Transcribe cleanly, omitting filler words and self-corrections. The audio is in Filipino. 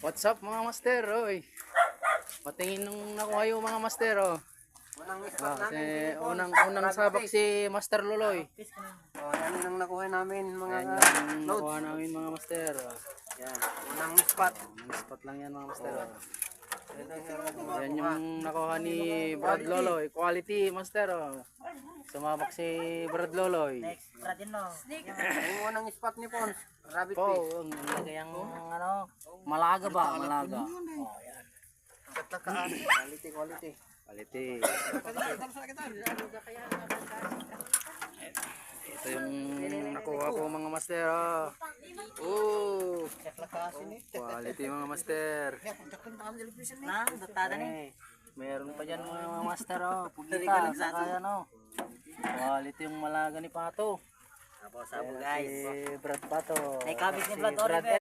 What's up mga master? Oy. Patingin nung nakuha yung mga master oh. Unang sabak si Master Loloy. Yan ang nakuha namin mga Yan yung nakuha namin mga master. yan. Unang spot. Unang spot lang yan mga master. Yan yung nakuha ni Brad Loloy. Quality master oh. Sumabak si Brad Loloy. Next, Radin no. Yung unang spot ni Pons. Rabbit Po, fish. yung ano, malaga ba? Malaga. Oh, yan. Quality, quality. Quality. Ito yung nakuha ko mga master. Oh. Quality mga master. Na, datada ni. Meron pa dyan mga master. Pugita. Saka ano. Quality yung malaga ni Pato. Sabo guys. Si Brad Pato. Ay kabit ni Vlad Si Brad Oribe.